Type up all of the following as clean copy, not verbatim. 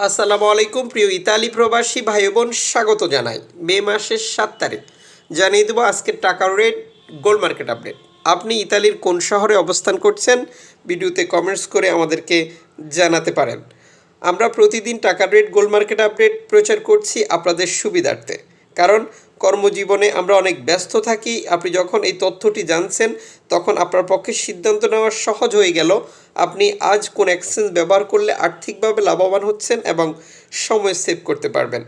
আসসালামু আলাইকুম প্রিয় ইতালি প্রবাসী ভাই বোন, স্বাগত জানাই। মে মাসের 7 তারিখ জানিয়ে দেবো আজকের টাকার রেট, গোল্ড মার্কেট আপডেট। আপনি ইতালির কোন শহরে অবস্থান করছেন ভিডিওতে কমেন্টস করে আমাদেরকে জানাতে পারেন। আমরা প্রতিদিন টাকার রেট, গোল্ড মার্কেট আপডেট প্রচার করছি আপনাদের সুবিধার্থে, কারণ কর্মজীবনে আমরা অনেক ব্যস্ত থাকি। আপনি যখন এই তথ্যটি জানছেন তখন আপনার পক্ষে সিদ্ধান্ত নেওয়া সহজ হয়ে গেল আপনি আজ কোন এক্সচেঞ্জ ব্যবহার করলে আর্থিকভাবে লাভবান হচ্ছেন এবং সময় সেভ করতে পারবেন।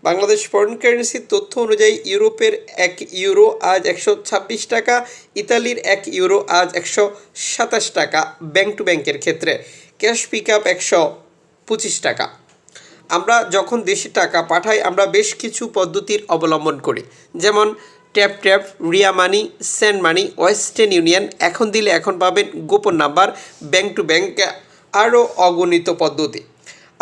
বাংলাদেশ ফরেন কারেন্সির তথ্য অনুযায়ী ইউরোপের 1 ইউরো আজ 126 টাকা, ইতালির 1 ইউরো আজ 127 টাকা ব্যাংক টু ব্যাংকের ক্ষেত্রে, ক্যাশ পিক আপ 125 টাকা। আমরা যখন দেশে টাকা পাঠাই আমরা বেশ কিছু পদ্ধতির অবলম্বন করি, যেমন ট্যাপ ট্যাপ, রিয়া মানি, সেন্ড মানি, ওয়েস্টার্ন ইউনিয়ন, এখন দিলে এখন পাবেন, গোপন নাম্বার, ব্যাংক টু ব্যাংক, আরও অগণিত পদ্ধতি।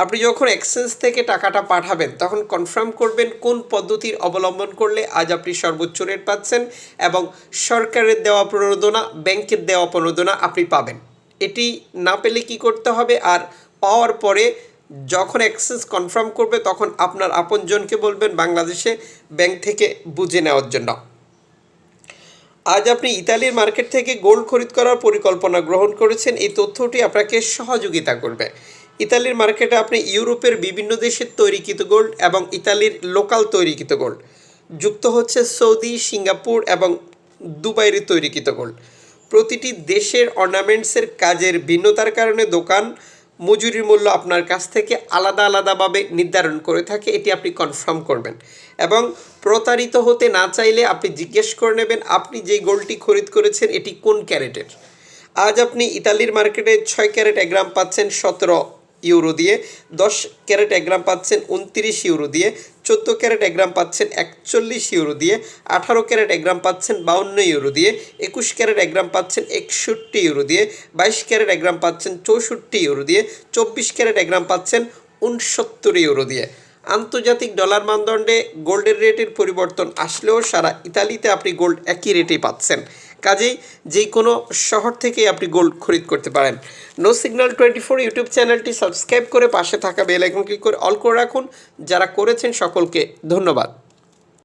আপনি যখন এক্সচেঞ্জ থেকে টাকাটা পাঠাবেন তখন কনফার্ম করবেন কোন পদ্ধতির অবলম্বন করলে আজ আপনি সর্বোচ্চ রেট পাচ্ছেন এবং সরকারের দেওয়া প্রণোদনা, ব্যাংকের দেওয়া প্রণোদনা আপনি পাবেন। এটি না পেলে কি করতে হবে, আর পাওয়ার পরে যখন এক্সচেঞ্জ কনফার্ম করবে তখন আপনার আপনজনকে বলবেন বাংলাদেশে ব্যাংক থেকে বুঝে নেওয়ার জন্য। আজ আপনি ইতালির মার্কেট থেকে গোল্ড খরিদ করার পরিকল্পনা গ্রহণ করেছেন, এই তথ্যটি আপনাকে সহযোগিতা করবে। ইতালির মার্কেটে আপনি ইউরোপের বিভিন্ন দেশের তৈরিকৃত গোল্ড এবং ইতালির লোকাল তৈরিকৃত গোল্ড যুক্ত হচ্ছে সৌদি, সিঙ্গাপুর এবং দুবাইয়ের তৈরিকৃত গোল্ড। প্রতিটি দেশের অর্নামেন্টসের কাজের ভিন্নতার কারণে দোকান মজুরির মূল্য আপনার কাছ থেকে আলাদা আলাদাভাবে নির্ধারণ করে থাকে, এটি আপনি কনফার্ম করবেন। এবং প্রতারিত হতে না চাইলে আপনি জিজ্ঞেস করে নেবেন আপনি যেই গোল্ডটি খরিদ করেছেন এটি কোন ক্যারেটের। আজ আপনি ইতালির মার্কেটে 6 ক্যারেট 1 গ্রাম পাচ্ছেন 17 ইউরো দিয়ে, 10 ক্যারেট 1 গ্রাম পাচ্ছেন 29 ইউরো দিয়ে, 14 ক্যারেট 1 গ্রাম পাচ্ছেন 41 ইউরো দিয়ে, 18 ক্যারেট 1 গ্রাম পাচ্ছেন 52 ইউরো দিয়ে, 21 ক্যারেট 1 গ্রাম পাচ্ছেন 61 ইউরো দিয়ে, 22 ক্যারেট 1 গ্রাম পাচ্ছেন 64 ইউরো দিয়ে, 24 ক্যারেট 1 গ্রাম পাচ্ছেন 69 ইউরো দিয়ে। আন্তর্জাতিক ডলার মানদণ্ডে গোল্ডের রেটের পরিবর্তন আসলেও সারা ইতালিতে আপনি গোল্ড একই রেটেই পাচ্ছেন। কাজেই যে কোনো শহর থেকেই আপনি গোল্ড খরিদ করতে পারেন। নো সিগন্যাল 24 ইউটিউব চ্যানেলটি সাবস্ক্রাইব করে পাশে থাকা বেল আইকন ক্লিক করে অল করে রাখুন। যারা করেছেন সকলকে ধন্যবাদ।